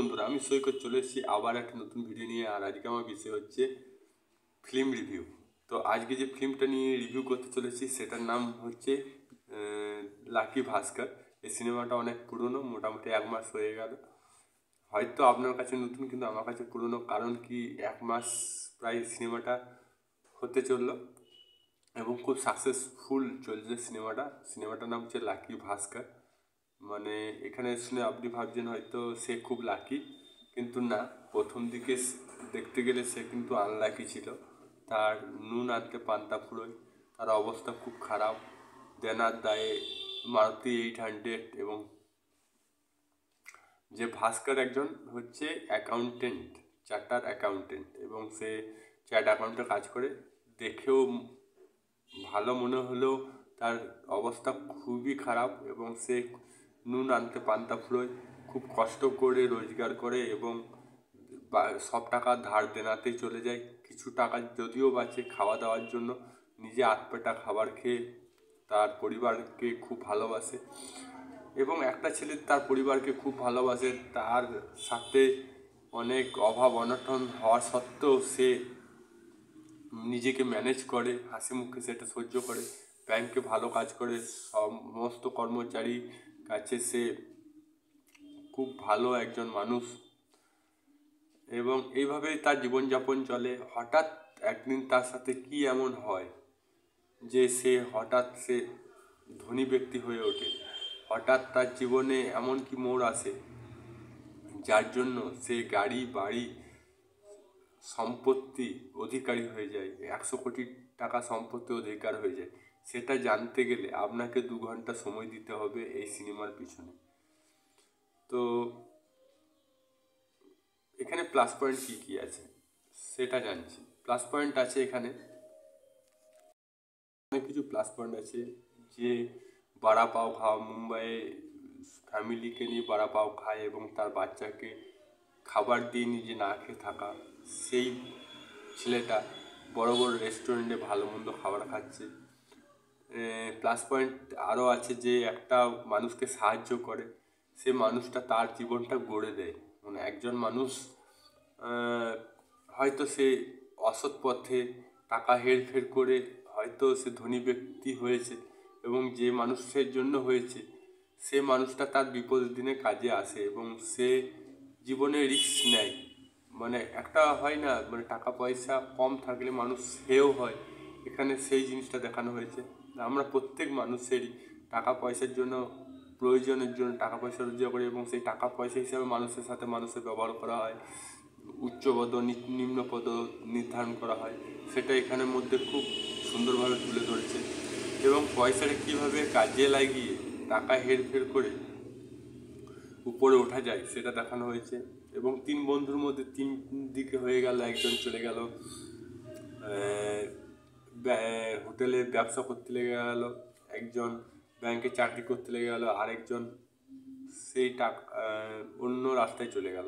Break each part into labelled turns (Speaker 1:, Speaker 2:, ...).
Speaker 1: বন্ধুরা, আমি সৈকত চলে এসেছি আবার একটা নতুন ভিডিও নিয়ে। আর আজকে আমার বিষয় হচ্ছে ফিল্ম রিভিউ। তো আজকে যে ফিল্মটা নিয়ে রিভিউ করতে চলেছি সেটার নাম হচ্ছে লাকি ভাস্কর। এই সিনেমাটা অনেক পুরনো, মোটামুটি 1 মাস হয়ে গেল। হয়তো আপনার কাছে নতুন, কিন্তু আমার কাছে পুরনো। কারণ কি, 1 মাস প্রায় সিনেমাটা হতে চললো এবং খুব সাকসেসফুল চলছে সিনেমাটার নাম হচ্ছে লাকি ভাস্কর। মানে এখানে শুনে আপনি ভাবছেন হয়তো সে খুব লাকি, কিন্তু না। প্রথম দিকে দেখতে গেলে সে কিন্তু আনলাকি ছিল। তার নুন আনতে পান্তা ফুরোয়, তার অবস্থা খুব খারাপ। দেনার দায়ে মারুতি 800 এবং যে ভাস্কর একজন হচ্ছে অ্যাকাউন্টেন্ট, চার্টার অ্যাকাউন্টেন্ট, এবং সে চার্ট অ্যাকাউন্টে কাজ করে। দেখেও ভালো মনে হলেও তার অবস্থা খুবই খারাপ এবং সে নুন আনতে পান্তা ফুরোয়, খুব কষ্ট করে রোজগার করে এবং সব টাকা ধার দেনাতেই চলে যায়। কিছু টাকা যদিও বাঁচে খাওয়া দাওয়ার জন্য, নিজে আধপেটা খাবার খেয়ে তার পরিবারকে খুব ভালোবাসে এবং একটা ছেলে তার পরিবারকে খুব ভালোবাসে। তার সাথে অনেক অভাব অনটন হওয়া সত্ত্বেও সে নিজেকে ম্যানেজ করে, হাসি মুখে সেটা সহ্য করে, ব্যাংকে ভালো কাজ করে, সমস্ত কর্মচারী কাছে সে খুব ভালো একজন মানুষ এবং এইভাবেই তার জীবনযাপন চলে। হঠাৎ একদিন তার সাথে কি এমন হয় যে সে ধনী ব্যক্তি হয়ে ওঠে। হঠাৎ তার জীবনে এমন কি মোড় আসে যার জন্য সে গাড়ি বাড়ি সম্পত্তি অধিকারী হয়ে যায়, 100 কোটি টাকা সম্পত্তি অধিকার হয়ে যায়। সেটা জানতে গেলে আপনাকে 2 ঘন্টা সময় দিতে হবে এই সিনেমার পিছনে। তো এখানে প্লাস পয়েন্ট কী কী আছে সেটা জানছি। প্লাস পয়েন্ট আছে এখানে অনেক কিছু প্লাস পয়েন্ট আছে, যে বড়া পাও খাওয়া, মুম্বাইয়ে ফ্যামিলিকে নিয়ে বড়া পাও খায় এবং তার বাচ্চাকে খাবার দিয়ে নিজে না খেয়ে থাকা। সেই ছেলেটা বড় বড় রেস্টুরেন্টে ভালো মন্দ খাবার খাচ্ছে। প্লাস পয়েন্ট আরও আছে যে একটা মানুষকে সাহায্য করে, সে মানুষটা তার জীবনটা গড়ে দেয়। মানে একজন মানুষ হয়তো সে অসৎ পথে টাকা হেরফের করে হয়তো সে ধনী ব্যক্তি হয়েছে এবং যে মানুষের জন্য হয়েছে সে মানুষটা তার বিপদের দিনে কাজে আসে এবং সে জীবনে রিস্ক নেয়। মানে একটা হয় না, মানে টাকা পয়সা কম থাকলে মানুষ হেও হয়, এখানে সেই জিনিসটা দেখানো হয়েছে। আমরা প্রত্যেক মানুষেরই টাকা পয়সার জন্য, প্রয়োজনের জন্য টাকা পয়সা রোজগার করি এবং সেই টাকা পয়সা হিসাবে মানুষের সাথে মানুষের ব্যবহার করা হয়, উচ্চপদ নিম্নপদ নির্ধারণ করা হয়। সেটা এখানের মধ্যে খুব সুন্দরভাবে তুলে ধরেছে এবং পয়সাটা কীভাবে কাজে লাগিয়ে টাকা হেরফের করে উপরে ওঠা যায় সেটা দেখানো হয়েছে। এবং 3 বন্ধুর মধ্যে 3 দিকে হয়ে গেল। একজন চলে গেল হোটেলে ব্যবসা করতে লেগে গেল, একজন ব্যাংকে চাকরি করতে লেগে গেল, আরেকজন সেই টাকা অন্য রাস্তায় চলে গেল।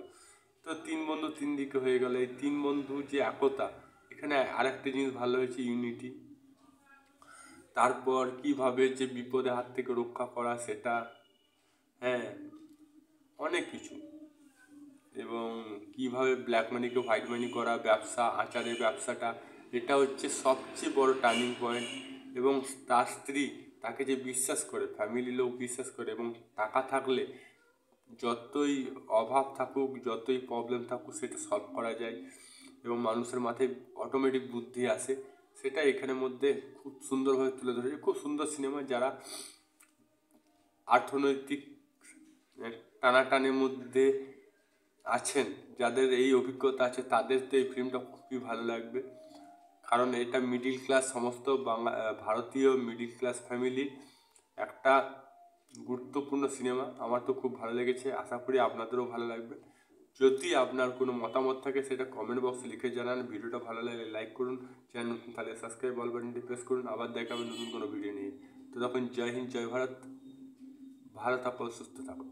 Speaker 1: তো 3 বন্ধু 3 দিকে হয়ে গেল। এই 3 বন্ধু যে একতা, এখানে আরেকটা জিনিস ভালো হয়েছে, ইউনিটি। তারপর কিভাবে যে বিপদের হাত থেকে রক্ষা করা সেটা, হ্যাঁ, অনেক কিছু। এবং কিভাবে ব্ল্যাক মানিকে হোয়াইট মানি করা, ব্যবসা, আচারের ব্যবসাটা, এটা হচ্ছে সবচেয়ে বড় টার্নিং পয়েন্ট। এবং তার স্ত্রী তাকে যে বিশ্বাস করে, ফ্যামিলি লোক বিশ্বাস করে, এবং টাকা থাকলে যতই অভাব থাকুক, যতই প্রবলেম থাকুক, সেটা সলভ করা যায় এবং মানুষের মাথায় অটোমেটিক বুদ্ধি আসে। সেটা এখানের মধ্যে খুব সুন্দরভাবে তুলে ধরেছে। খুব সুন্দর সিনেমা। যারা অর্থনৈতিক টানাটানির মধ্যে আছেন, যাদের এই অভিজ্ঞতা আছে, তাদের তো এই ফিল্মটা খুবই ভালো লাগবে। কারণ এটা মিডিল ক্লাস, সমস্ত ভারতীয় মিডিল ক্লাস ফ্যামিলির একটা গুরুত্বপূর্ণ সিনেমা। আমার তো খুব ভালো লেগেছে, আশা করি আপনাদেরও ভালো লাগবে। যদি আপনার কোনো মতামত থাকে সেটা কমেন্ট বক্সে লিখে জানান। ভিডিওটা ভালো লাগলে লাইক করুন, চ্যানেল নতুন তাহলে সাবস্ক্রাইব অল বাটনটি প্রেস করুন। আবার দেখা হবে নতুন কোনো ভিডিও নিয়ে। তো তখন জয় হিন্দ, জয় ভারত। ভালো থাকো, সুস্থ থাকো।